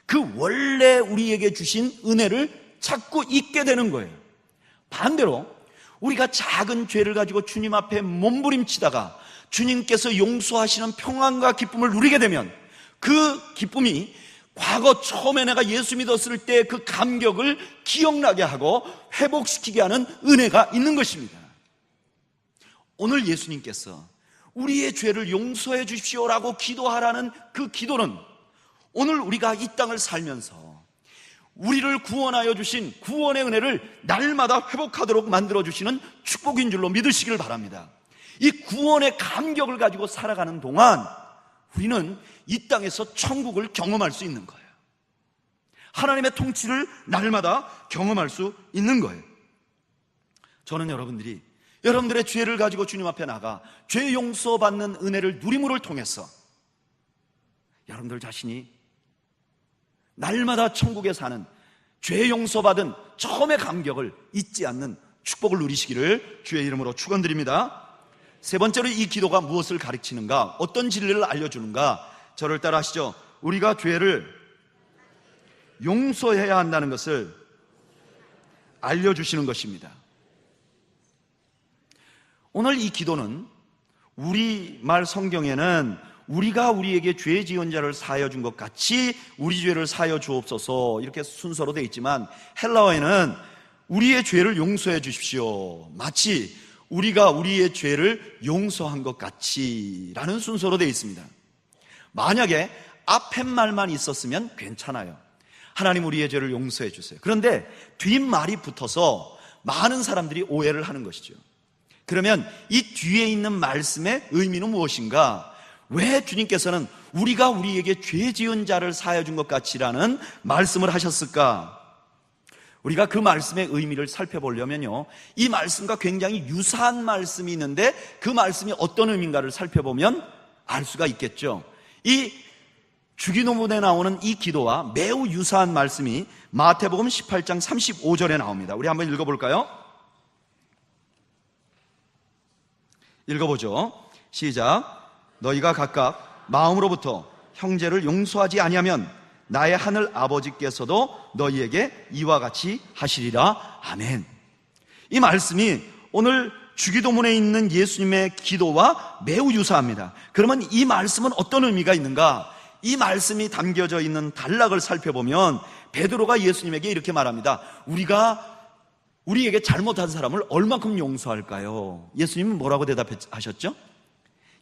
그 원래 우리에게 주신 은혜를 자꾸 잊게 되는 거예요. 반대로 우리가 작은 죄를 가지고 주님 앞에 몸부림치다가 주님께서 용서하시는 평안과 기쁨을 누리게 되면 그 기쁨이 과거 처음에 내가 예수 믿었을 때 그 감격을 기억나게 하고 회복시키게 하는 은혜가 있는 것입니다. 오늘 예수님께서 우리의 죄를 용서해 주십시오라고 기도하라는 그 기도는 오늘 우리가 이 땅을 살면서 우리를 구원하여 주신 구원의 은혜를 날마다 회복하도록 만들어주시는 축복인 줄로 믿으시길 바랍니다. 이 구원의 감격을 가지고 살아가는 동안 우리는 이 땅에서 천국을 경험할 수 있는 거예요. 하나님의 통치를 날마다 경험할 수 있는 거예요. 저는 여러분들의 죄를 가지고 주님 앞에 나가 죄 용서받는 은혜를 누림을 통해서 여러분들 자신이 날마다 천국에 사는 죄 용서받은 처음의 감격을 잊지 않는 축복을 누리시기를 주의 이름으로 축원드립니다. 세 번째로 이 기도가 무엇을 가르치는가? 어떤 진리를 알려주는가? 저를 따라 하시죠. 우리가 죄를 용서해야 한다는 것을 알려주시는 것입니다. 오늘 이 기도는 우리말 성경에는 우리가 우리에게 죄 지은 자를 사하여 준 것 같이 우리 죄를 사하여 주옵소서 이렇게 순서로 되어 있지만 헬라어에는 우리의 죄를 용서해 주십시오, 마치 우리가 우리의 죄를 용서한 것 같이 라는 순서로 되어 있습니다. 만약에 앞에 말만 있었으면 괜찮아요. 하나님 우리의 죄를 용서해 주세요. 그런데 뒷말이 붙어서 많은 사람들이 오해를 하는 것이죠. 그러면 이 뒤에 있는 말씀의 의미는 무엇인가? 왜 주님께서는 우리가 우리에게 죄 지은 자를 사하여 준 것 같이라는 말씀을 하셨을까? 우리가 그 말씀의 의미를 살펴보려면요, 이 말씀과 굉장히 유사한 말씀이 있는데 그 말씀이 어떤 의미인가를 살펴보면 알 수가 있겠죠. 이 주기도문에 나오는 이 기도와 매우 유사한 말씀이 마태복음 18장 35절에 나옵니다. 우리 한번 읽어볼까요? 읽어보죠. 시작. 너희가 각각 마음으로부터 형제를 용서하지 아니하면 나의 하늘 아버지께서도 너희에게 이와 같이 하시리라. 아멘. 이 말씀이 오늘 주기도문에 있는 예수님의 기도와 매우 유사합니다. 그러면 이 말씀은 어떤 의미가 있는가? 이 말씀이 담겨져 있는 단락을 살펴보면 베드로가 예수님에게 이렇게 말합니다. 우리에게 잘못한 사람을 얼만큼 용서할까요? 예수님은 뭐라고 대답하셨죠?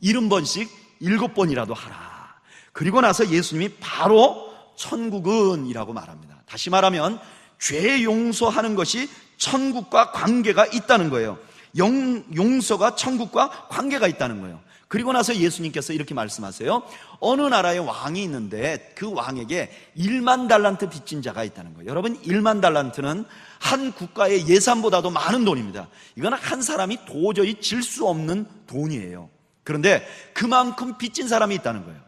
70번씩 7번이라도 하라. 그리고 나서 예수님이 바로 천국은 이라고 말합니다. 다시 말하면 죄 용서하는 것이 천국과 관계가 있다는 거예요. 용서가 천국과 관계가 있다는 거예요. 그리고 나서 예수님께서 이렇게 말씀하세요. 어느 나라에 왕이 있는데 그 왕에게 1만 달란트 빚진 자가 있다는 거예요. 여러분, 1만 달란트는 한 국가의 예산보다도 많은 돈입니다. 이건 한 사람이 도저히 질 수 없는 돈이에요. 그런데 그만큼 빚진 사람이 있다는 거예요.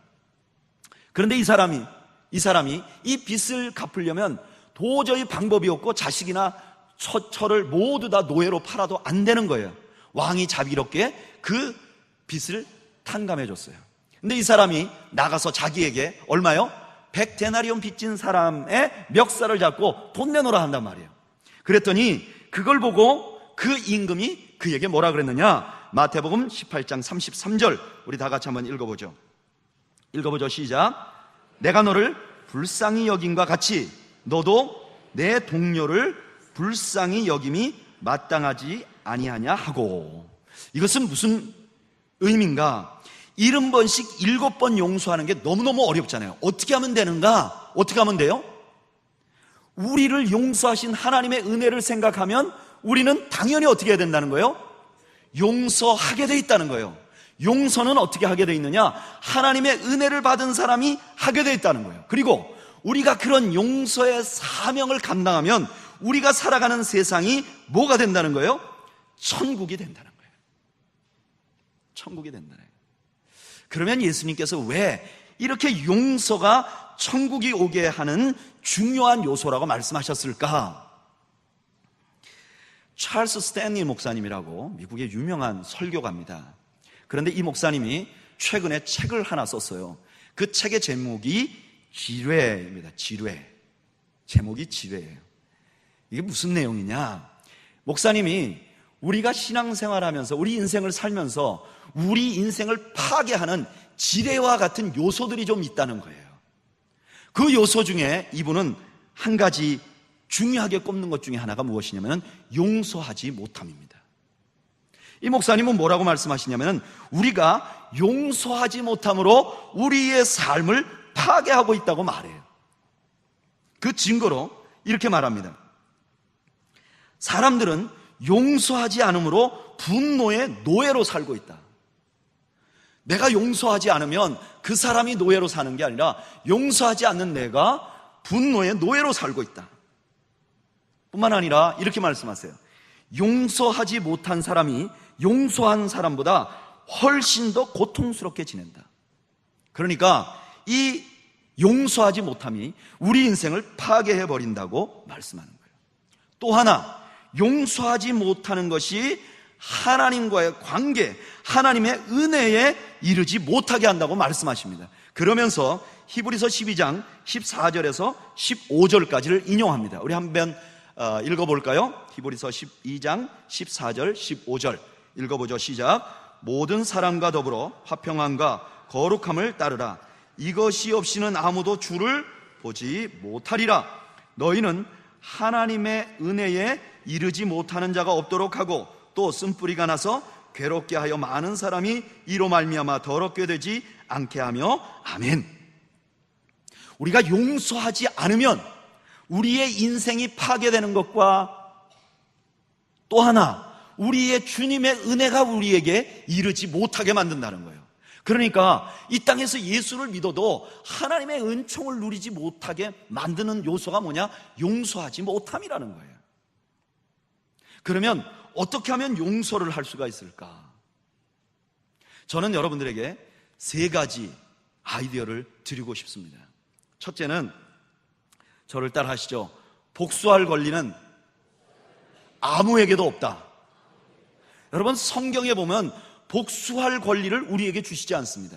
그런데 이 사람이 이 빚을 갚으려면 도저히 방법이 없고 자식이나 처를 모두 다 노예로 팔아도 안 되는 거예요. 왕이 자비롭게 그 빚을 탕감해 줬어요. 근데 이 사람이 나가서 자기에게 얼마요? 100데나리온 빚진 사람의 멱살을 잡고 돈 내놓으라 한단 말이에요. 그랬더니 그걸 보고 그 임금이 그에게 뭐라 그랬느냐? 마태복음 18장 33절, 우리 다 같이 한번 읽어보죠. 시작. 내가 너를 불쌍히 여김과 같이 너도 내 동료를 불쌍히 여김이 마땅하지 아니하냐 하고. 이것은 무슨 의미인가? 70번씩 7번 용서하는 게 너무너무 어렵잖아요. 어떻게 하면 되는가? 어떻게 하면 돼요? 우리를 용서하신 하나님의 은혜를 생각하면 우리는 당연히 어떻게 해야 된다는 거예요? 용서하게 돼 있다는 거예요. 용서는 어떻게 하게 돼 있느냐? 하나님의 은혜를 받은 사람이 하게 돼 있다는 거예요. 그리고 우리가 그런 용서의 사명을 감당하면 우리가 살아가는 세상이 뭐가 된다는 거예요? 천국이 된다는 거예요. 천국이 된다는 거예요. 그러면 예수님께서 왜 이렇게 용서가 천국이 오게 하는 중요한 요소라고 말씀하셨을까? 찰스 스탠리 목사님이라고 미국의 유명한 설교가입니다. 그런데 이 목사님이 최근에 책을 하나 썼어요. 그 책의 제목이 지뢰입니다. 지뢰. 제목이 지뢰예요. 이게 무슨 내용이냐? 목사님이 우리가 신앙생활하면서 우리 인생을 살면서 우리 인생을 파괴하는 지뢰와 같은 요소들이 좀 있다는 거예요. 그 요소 중에 이분은 한 가지 중요하게 꼽는 것 중에 하나가 무엇이냐면 용서하지 못함입니다. 이 목사님은 뭐라고 말씀하시냐면 우리가 용서하지 못함으로 우리의 삶을 파괴하고 있다고 말해요. 그 증거로 이렇게 말합니다. 사람들은 용서하지 않음으로 분노의 노예로 살고 있다. 내가 용서하지 않으면 그 사람이 노예로 사는 게 아니라 용서하지 않는 내가 분노의 노예로 살고 있다. 뿐만 아니라 이렇게 말씀하세요. 용서하지 못한 사람이 용서한 사람보다 훨씬 더 고통스럽게 지낸다. 그러니까 이 용서하지 못함이 우리 인생을 파괴해버린다고 말씀하는 거예요. 또 하나, 용서하지 못하는 것이 하나님과의 관계, 하나님의 은혜에 이르지 못하게 한다고 말씀하십니다. 그러면서 히브리서 12장 14절에서 15절까지를 인용합니다. 우리 한번 읽어볼까요? 히브리서 12장 14절 15절 읽어보죠. 시작. 모든 사람과 더불어 화평함과 거룩함을 따르라. 이것이 없이는 아무도 주를 보지 못하리라. 너희는 하나님의 은혜에 이르지 못하는 자가 없도록 하고 또 쓴뿌리가 나서 괴롭게 하여 많은 사람이 이로 말미암아 더럽게 되지 않게 하며. 아멘. 우리가 용서하지 않으면 우리의 인생이 파괴되는 것과 또 하나, 우리의 주님의 은혜가 우리에게 이르지 못하게 만든다는 거예요. 그러니까 이 땅에서 예수를 믿어도 하나님의 은총을 누리지 못하게 만드는 요소가 뭐냐? 용서하지 못함이라는 거예요. 그러면 어떻게 하면 용서를 할 수가 있을까? 저는 여러분들에게 세 가지 아이디어를 드리고 싶습니다. 첫째는 저를 따라 하시죠. 복수할 권리는 아무에게도 없다. 여러분, 성경에 보면 복수할 권리를 우리에게 주시지 않습니다.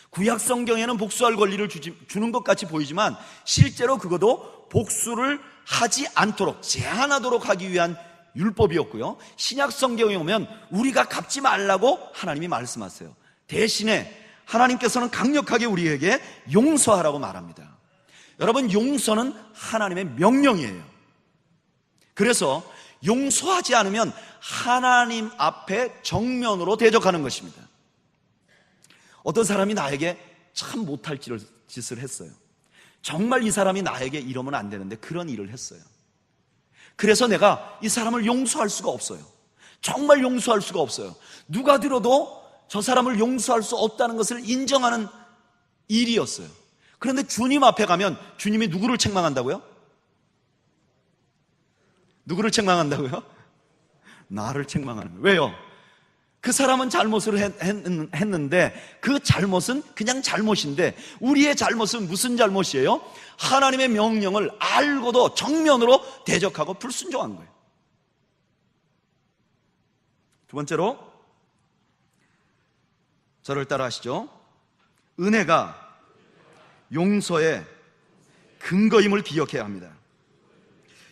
구약 성경에는 복수할 권리를 주는 것 같이 보이지만 실제로 그것도 복수를 하지 않도록 제한하도록 하기 위한 율법이었고요. 신약 성경에 오면 우리가 갚지 말라고 하나님이 말씀하세요. 대신에 하나님께서는 강력하게 우리에게 용서하라고 말합니다. 여러분, 용서는 하나님의 명령이에요. 그래서 용서하지 않으면 하나님 앞에 정면으로 대적하는 것입니다. 어떤 사람이 나에게 참 못할 짓을 했어요. 정말 이 사람이 나에게 이러면 안 되는데 그런 일을 했어요. 그래서 내가 이 사람을 용서할 수가 없어요. 정말 용서할 수가 없어요. 누가 들어도 저 사람을 용서할 수 없다는 것을 인정하는 일이었어요. 그런데 주님 앞에 가면 주님이 누구를 책망한다고요? 누구를 책망한다고요? 나를 책망하는 거예요. 왜요? 그 사람은 잘못을 했는데 그 잘못은 그냥 잘못인데 우리의 잘못은 무슨 잘못이에요? 하나님의 명령을 알고도 정면으로 대적하고 불순종한 거예요. 두 번째로 저를 따라 하시죠. 은혜가 용서의 근거임을 기억해야 합니다.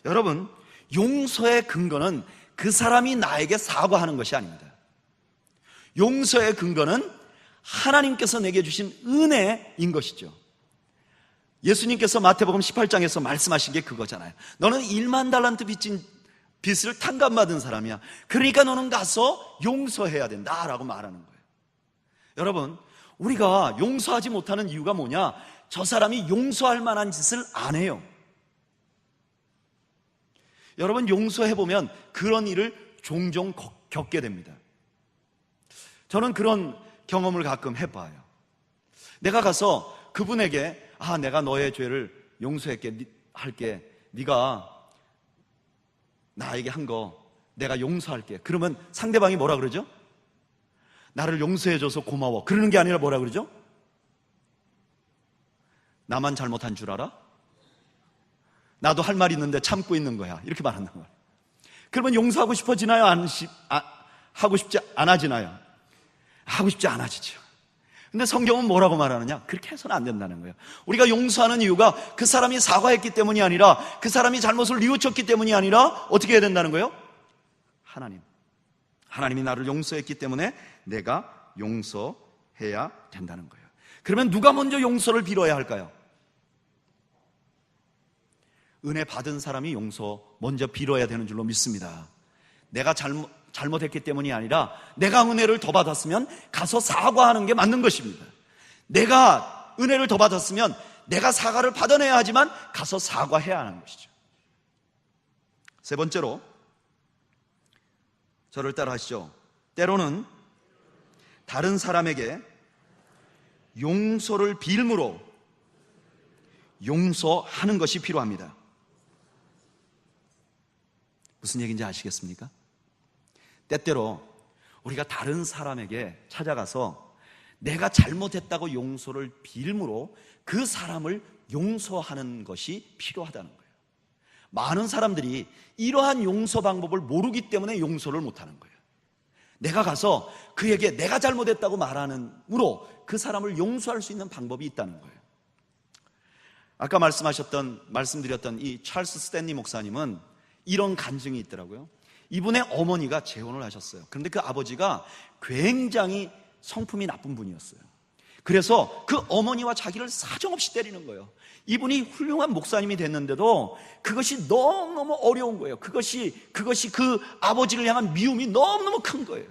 여러분, 용서의 근거는 그 사람이 나에게 사과하는 것이 아닙니다. 용서의 근거는 하나님께서 내게 주신 은혜인 것이죠. 예수님께서 마태복음 18장에서 말씀하신 게 그거잖아요. 너는 1만 달란트 빚진 빚을 탕감받은 사람이야. 그러니까 너는 가서 용서해야 된다라고 말하는 거예요. 여러분, 우리가 용서하지 못하는 이유가 뭐냐? 저 사람이 용서할 만한 짓을 안 해요. 여러분, 용서해보면 그런 일을 종종 겪게 됩니다. 저는 그런 경험을 가끔 해봐요. 내가 가서 그분에게 내가 너의 죄를 용서할게. 네가 나에게 한 거 내가 용서할게. 그러면 상대방이 뭐라 그러죠? 나를 용서해줘서 고마워. 그러는 게 아니라 뭐라 그러죠? 나만 잘못한 줄 알아? 나도 할 말 있는데 참고 있는 거야. 이렇게 말하는 거예요. 그러면 용서하고 싶어지나요? 하고 싶지 않아지나요? 하고 싶지 않아지죠. 근데 성경은 뭐라고 말하느냐? 그렇게 해서는 안 된다는 거예요. 우리가 용서하는 이유가 그 사람이 사과했기 때문이 아니라 그 사람이 잘못을 뉘우쳤기 때문이 아니라 어떻게 해야 된다는 거예요? 하나님이 나를 용서했기 때문에 내가 용서해야 된다는 거예요. 그러면 누가 먼저 용서를 빌어야 할까요? 은혜 받은 사람이 용서 먼저 빌어야 되는 줄로 믿습니다. 내가 잘못했기 때문이 아니라 내가 은혜를 더 받았으면 가서 사과하는 게 맞는 것입니다. 내가 은혜를 더 받았으면 내가 사과를 받아내야 하지만 가서 사과해야 하는 것이죠. 세 번째로 저를 따라 하시죠. 때로는 다른 사람에게 용서를 빌므로 용서하는 것이 필요합니다. 무슨 얘기인지 아시겠습니까? 때때로 우리가 다른 사람에게 찾아가서 내가 잘못했다고 용서를 빌므로 그 사람을 용서하는 것이 필요하다는 거예요. 많은 사람들이 이러한 용서 방법을 모르기 때문에 용서를 못하는 거예요. 내가 가서 그에게 내가 잘못했다고 말하는으로 그 사람을 용서할 수 있는 방법이 있다는 거예요. 아까 말씀드렸던 이 찰스 스탠리 목사님은 이런 간증이 있더라고요. 이분의 어머니가 재혼을 하셨어요. 그런데 그 아버지가 굉장히 성품이 나쁜 분이었어요. 그래서 그 어머니와 자기를 사정없이 때리는 거예요. 이분이 훌륭한 목사님이 됐는데도 그것이 너무너무 어려운 거예요. 그것이 그 아버지를 향한 미움이 너무너무 큰 거예요.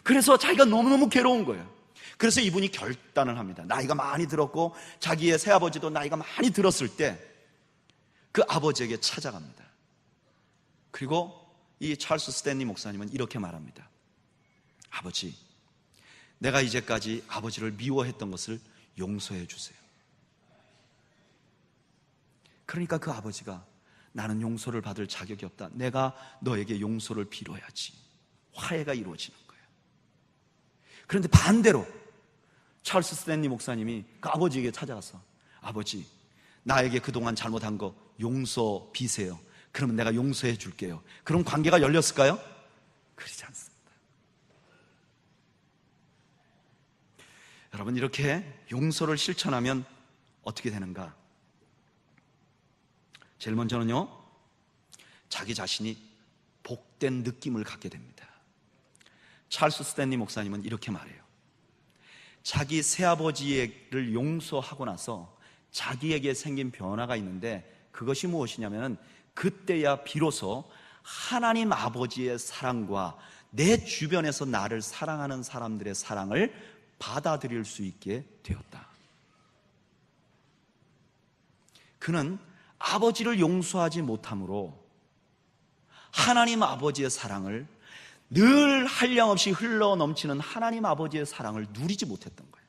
그래서 자기가 너무너무 괴로운 거예요. 그래서 이분이 결단을 합니다. 나이가 많이 들었고 자기의 새아버지도 나이가 많이 들었을 때 그 아버지에게 찾아갑니다. 그리고 이 찰스 스탠리 목사님은 이렇게 말합니다. 아버지, 내가 이제까지 아버지를 미워했던 것을 용서해 주세요. 그러니까 그 아버지가 나는 용서를 받을 자격이 없다. 내가 너에게 용서를 빌어야지. 화해가 이루어지는 거예요. 그런데 반대로 찰스 스탠리 목사님이 그 아버지에게 찾아가서 아버지, 나에게 그동안 잘못한 거 용서 비세요. 그러면 내가 용서해 줄게요. 그럼 관계가 열렸을까요? 그렇지 않습니다. 여러분, 이렇게 용서를 실천하면 어떻게 되는가? 제일 먼저는요, 자기 자신이 복된 느낌을 갖게 됩니다. 찰스 스탠리 목사님은 이렇게 말해요. 자기 새아버지를 용서하고 나서 자기에게 생긴 변화가 있는데 그것이 무엇이냐면 그때야 비로소 하나님 아버지의 사랑과 내 주변에서 나를 사랑하는 사람들의 사랑을 받아들일 수 있게 되었다. 그는 아버지를 용서하지 못함으로 하나님 아버지의 사랑을 늘 한량없이 흘러 넘치는 하나님 아버지의 사랑을 누리지 못했던 거예요.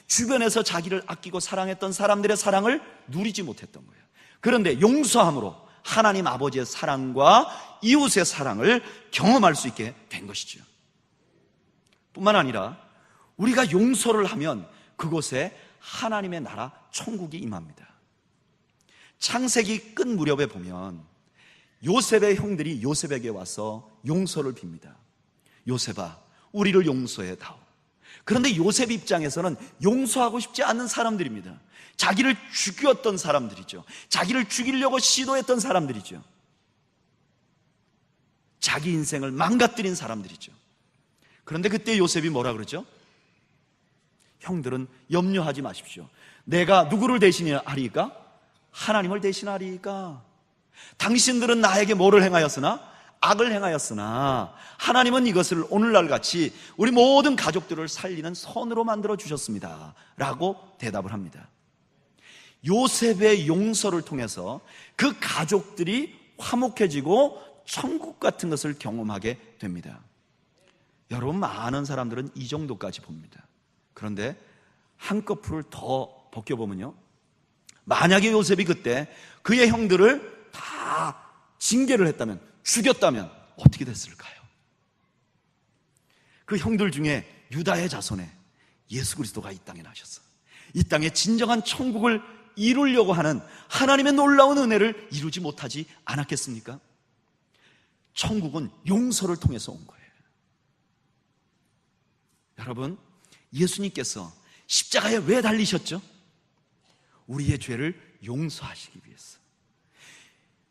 주변에서 자기를 아끼고 사랑했던 사람들의 사랑을 누리지 못했던 거예요. 그런데 용서함으로 하나님 아버지의 사랑과 이웃의 사랑을 경험할 수 있게 된 것이죠. 뿐만 아니라 우리가 용서를 하면 그곳에 하나님의 나라 천국이 임합니다. 창세기 끝 무렵에 보면 요셉의 형들이 요셉에게 와서 용서를 빕니다. 요셉아, 우리를 용서해 다오. 그런데 요셉 입장에서는 용서하고 싶지 않은 사람들입니다. 자기를 죽였던 사람들이죠. 자기를 죽이려고 시도했던 사람들이죠. 자기 인생을 망가뜨린 사람들이죠. 그런데 그때 요셉이 뭐라 그러죠? 형들은 염려하지 마십시오. 내가 누구를 대신하리까? 하나님을 대신하리까? 당신들은 나에게 뭐를 행하였으나? 악을 행하였으나 하나님은 이것을 오늘날 같이 우리 모든 가족들을 살리는 선으로 만들어 주셨습니다 라고 대답을 합니다. 요셉의 용서를 통해서 그 가족들이 화목해지고 천국 같은 것을 경험하게 됩니다. 여러분, 많은 사람들은 이 정도까지 봅니다. 그런데 한꺼풀을 더 벗겨보면요, 만약에 요셉이 그때 그의 형들을 다 징계를 했다면, 죽였다면 어떻게 됐을까요? 그 형들 중에 유다의 자손에 예수 그리스도가 이 땅에 나셨어요. 이 땅에 진정한 천국을 이루려고 하는 하나님의 놀라운 은혜를 이루지 못하지 않았겠습니까? 천국은 용서를 통해서 온 거예요. 여러분, 예수님께서 십자가에 왜 달리셨죠? 우리의 죄를 용서하시기 위해서.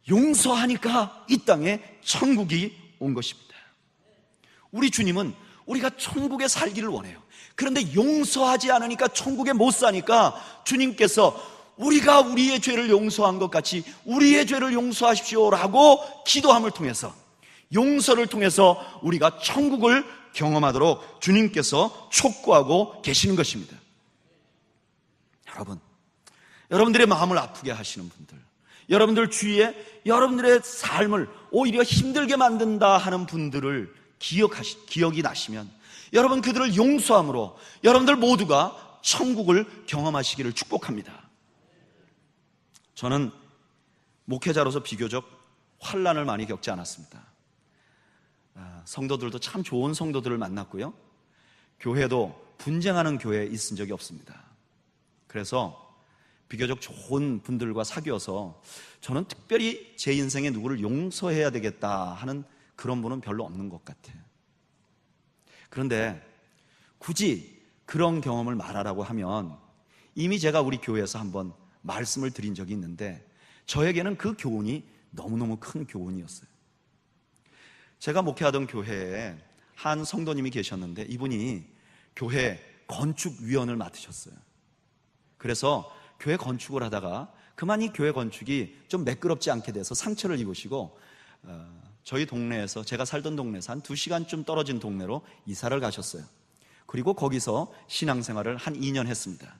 용서하니까 이 땅에 천국이 온 것입니다. 우리 주님은 우리가 천국에 살기를 원해요. 그런데 용서하지 않으니까 천국에 못 사니까 주님께서 우리가 우리의 죄를 용서한 것 같이 우리의 죄를 용서하십시오라고 기도함을 통해서, 용서를 통해서 우리가 천국을 경험하도록 주님께서 촉구하고 계시는 것입니다. 여러분들의 마음을 아프게 하시는 분들, 여러분들 주위에 여러분들의 삶을 오히려 힘들게 만든다 하는 분들을 기억이 나시면 여러분 그들을 용서함으로 여러분들 모두가 천국을 경험하시기를 축복합니다. 저는 목회자로서 비교적 환난을 많이 겪지 않았습니다. 성도들도 참 좋은 성도들을 만났고요, 교회도 분쟁하는 교회에 있은 적이 없습니다. 그래서 비교적 좋은 분들과 사귀어서 저는 특별히 제 인생에 누구를 용서해야 되겠다 하는 그런 분은 별로 없는 것 같아요. 그런데 굳이 그런 경험을 말하라고 하면 이미 제가 우리 교회에서 한번 말씀을 드린 적이 있는데 저에게는 그 교훈이 너무너무 큰 교훈이었어요. 제가 목회하던 교회에 한 성도님이 계셨는데 이분이 교회 건축위원을 맡으셨어요. 그래서 교회 건축을 하다가 그만 이 교회 건축이 좀 매끄럽지 않게 돼서 상처를 입으시고 저희 동네에서, 제가 살던 동네에서 한 2시간쯤 떨어진 동네로 이사를 가셨어요. 그리고 거기서 신앙생활을 한 2년 했습니다.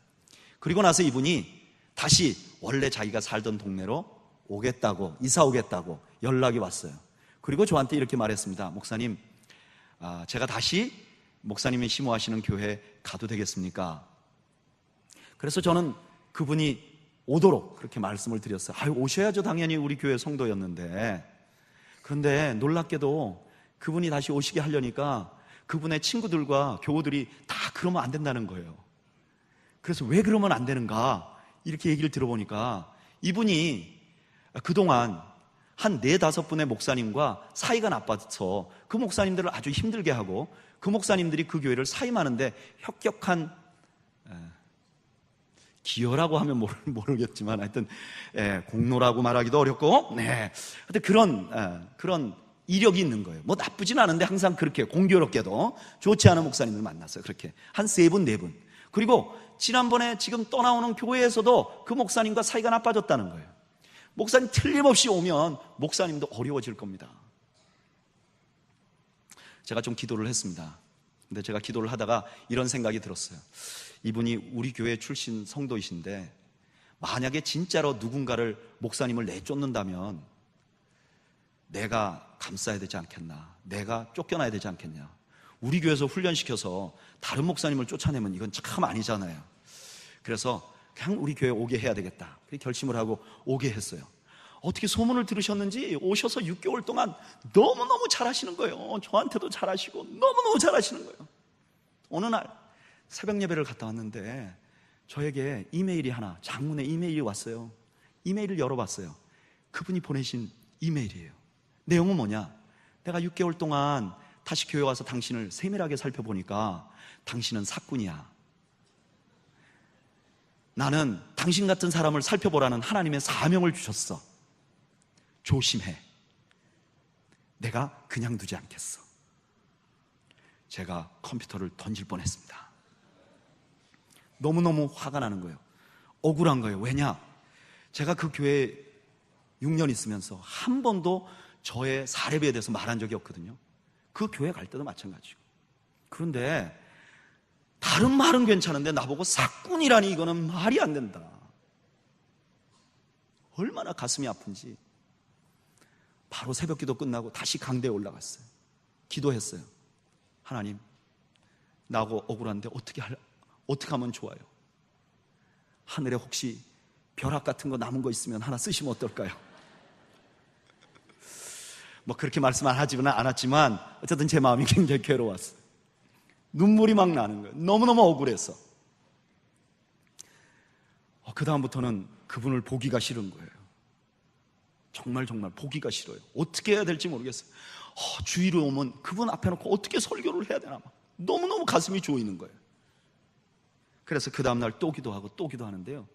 그리고 나서 이분이 다시 원래 자기가 살던 동네로 이사 오겠다고 연락이 왔어요. 그리고 저한테 이렇게 말했습니다. 목사님, 제가 다시 목사님이 심호하시는 교회 가도 되겠습니까? 그래서 저는 그분이 오도록 그렇게 말씀을 드렸어요. 오셔야죠. 당연히 우리 교회 성도였는데. 그런데 놀랍게도 그분이 다시 오시게 하려니까 그분의 친구들과 교우들이 다 그러면 안 된다는 거예요. 그래서 왜 그러면 안 되는가 이렇게 얘기를 들어보니까 이분이 그동안 한 4-5분의 목사님과 사이가 나빠서 그 목사님들을 아주 힘들게 하고 그 목사님들이 그 교회를 사임하는데 혁혁한 기여라고 하면 모르겠지만 하여튼 공로라고 말하기도 어렵고, 하여튼 그런 이력이 있는 거예요. 뭐 나쁘진 않은데 항상 그렇게 공교롭게도 좋지 않은 목사님을 만났어요. 그렇게 한 3분, 4분. 그리고 지난번에 지금 떠나오는 교회에서도 그 목사님과 사이가 나빠졌다는 거예요. 목사님 틀림없이 오면 목사님도 어려워질 겁니다. 제가 좀 기도를 했습니다. 근데 제가 기도를 하다가 이런 생각이 들었어요. 이분이 우리 교회 출신 성도이신데 만약에 진짜로 누군가를 목사님을 내쫓는다면 내가 감싸야 되지 않겠나, 내가 쫓겨나야 되지 않겠냐, 우리 교회에서 훈련시켜서 다른 목사님을 쫓아내면 이건 참 아니잖아요. 그래서 그냥 우리 교회에 오게 해야 되겠다, 그렇게 결심을 하고 오게 했어요. 어떻게 소문을 들으셨는지 오셔서 6개월 동안 너무너무 잘하시는 거예요. 저한테도 잘하시고 너무너무 잘하시는 거예요. 어느 날 새벽 예배를 갔다 왔는데 저에게 이메일이 하나, 장문의 이메일이 왔어요. 이메일을 열어봤어요. 그분이 보내신 이메일이에요. 내용은 뭐냐, 내가 6개월 동안 다시 교회 와서 당신을 세밀하게 살펴보니까 당신은 사꾼이야. 나는 당신 같은 사람을 살펴보라는 하나님의 사명을 주셨어. 조심해. 내가 그냥 두지 않겠어. 제가 컴퓨터를 던질 뻔했습니다. 너무너무 화가 나는 거예요. 억울한 거예요. 왜냐? 제가 그 교회에 6년 있으면서 한 번도 저의 사례비에 대해서 말한 적이 없거든요. 그 교회 갈 때도 마찬가지고. 그런데 다른 말은 괜찮은데 나보고 사꾼이라니, 이거는 말이 안 된다. 얼마나 가슴이 아픈지. 바로 새벽 기도 끝나고 다시 강대에 올라갔어요. 기도했어요. 하나님, 나하고 억울한데 어떻게 하면 좋아요? 하늘에 혹시 벼락 같은 거 남은 거 있으면 하나 쓰시면 어떨까요? 뭐 그렇게 말씀 안 하지는 않았지만 어쨌든 제 마음이 굉장히 괴로웠어요. 눈물이 막 나는 거예요. 너무너무 억울해서. 그 다음부터는 그분을 보기가 싫은 거예요. 정말 보기가 싫어요. 어떻게 해야 될지 모르겠어요. 주일에 오면 그분 앞에 놓고 어떻게 설교를 해야 되나, 너무너무 가슴이 조이는 거예요. 그래서 그 다음날 또 기도하고 또 기도하는데요,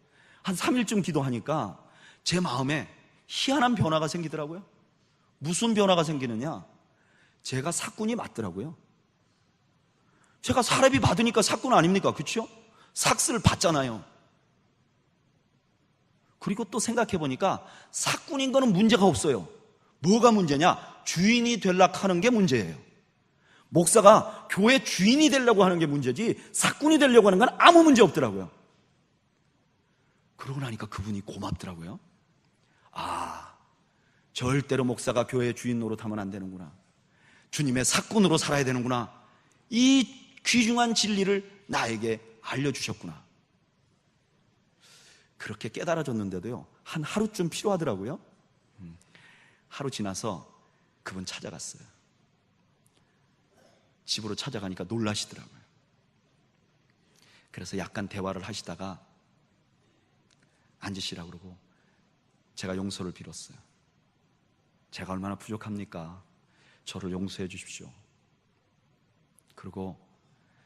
한 3일쯤 기도하니까 제 마음에 희한한 변화가 생기더라고요. 무슨 변화가 생기느냐, 제가 사꾼이 맞더라고요. 제가 사례비 받으니까 사꾼 아닙니까? 그렇죠? 삭스를 받잖아요. 그리고 또 생각해 보니까 사꾼인 거는 문제가 없어요. 뭐가 문제냐? 주인이 되려고 하는 게 문제예요. 목사가 교회 주인이 되려고 하는 게 문제지 사꾼이 되려고 하는 건 아무 문제 없더라고요. 그러고 나니까 그분이 고맙더라고요. 절대로 목사가 교회 주인 노릇하면 안 되는구나, 주님의 사꾼으로 살아야 되는구나, 이 귀중한 진리를 나에게 알려주셨구나. 그렇게 깨달아졌는데도요, 한 하루쯤 필요하더라고요. 하루 지나서 그분 찾아갔어요. 집으로 찾아가니까 놀라시더라고요. 그래서 약간 대화를 하시다가 앉으시라고 그러고 제가 용서를 빌었어요. 제가 얼마나 부족합니까? 저를 용서해 주십시오. 그리고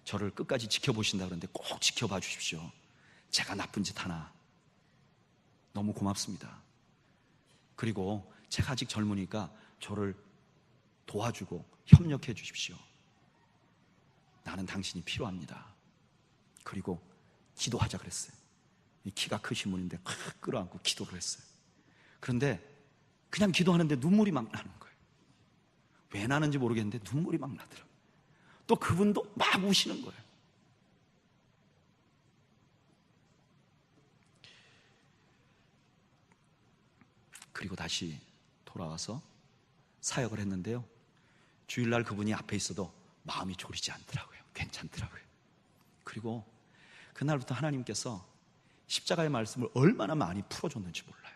저를 끝까지 지켜보신다 그러는데 꼭 지켜봐 주십시오. 제가 나쁜 짓 하나. 너무 고맙습니다. 그리고 제가 아직 젊으니까 저를 도와주고 협력해 주십시오. 나는 당신이 필요합니다. 그리고 기도하자 그랬어요. 키가 크신 분인데 확 끌어안고 기도를 했어요. 그런데 그냥 기도하는데 눈물이 막 나는 거예요. 왜 나는지 모르겠는데 눈물이 막 나더라고요. 또 그분도 막 우시는 거예요. 그리고 다시 돌아와서 사역을 했는데요, 주일날 그분이 앞에 있어도 마음이 졸이지 않더라고요. 괜찮더라고요. 그리고 그날부터 하나님께서 십자가의 말씀을 얼마나 많이 풀어줬는지 몰라요.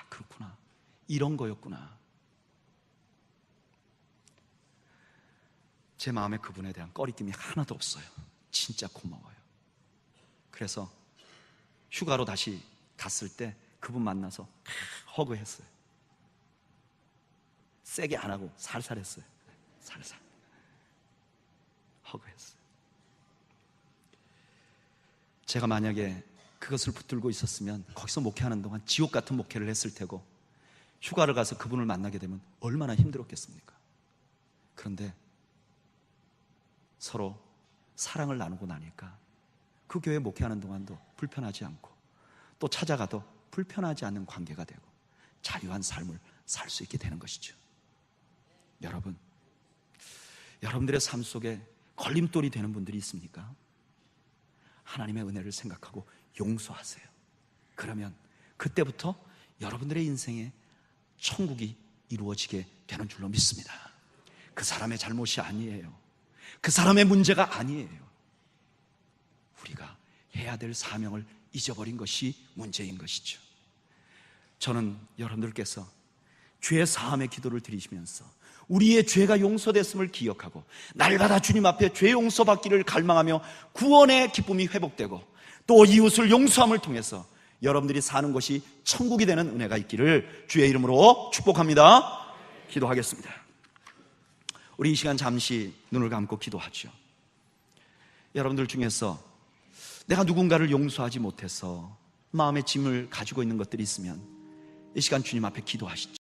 그렇구나, 이런 거였구나. 제 마음에 그분에 대한 꺼리낌이 하나도 없어요. 진짜 고마워요. 그래서 휴가로 다시 갔을 때 그분 만나서 허그했어요. 세게 안 하고 살살 했어요. 살살 허그했어요. 제가 만약에 그것을 붙들고 있었으면 거기서 목회하는 동안 지옥 같은 목회를 했을 테고, 휴가를 가서 그분을 만나게 되면 얼마나 힘들었겠습니까? 그런데 서로 사랑을 나누고 나니까 그 교회 목회하는 동안도 불편하지 않고, 또 찾아가도 불편하지 않는 관계가 되고 자유한 삶을 살 수 있게 되는 것이죠. 여러분, 여러분들의 삶 속에 걸림돌이 되는 분들이 있습니까? 하나님의 은혜를 생각하고 용서하세요. 그러면 그때부터 여러분들의 인생에 천국이 이루어지게 되는 줄로 믿습니다. 그 사람의 잘못이 아니에요. 그 사람의 문제가 아니에요. 우리가 해야 될 사명을 잊어버린 것이 문제인 것이죠. 저는 여러분들께서 죄 사함의 기도를 드리시면서 우리의 죄가 용서됐음을 기억하고 날마다 주님 앞에 죄 용서받기를 갈망하며 구원의 기쁨이 회복되고 또 이웃을 용서함을 통해서 여러분들이 사는 것이 천국이 되는 은혜가 있기를 주의 이름으로 축복합니다. 기도하겠습니다. 우리 이 시간 잠시 눈을 감고 기도하죠. 여러분들 중에서 내가 누군가를 용서하지 못해서 마음의 짐을 가지고 있는 것들이 있으면 이 시간 주님 앞에 기도하시죠.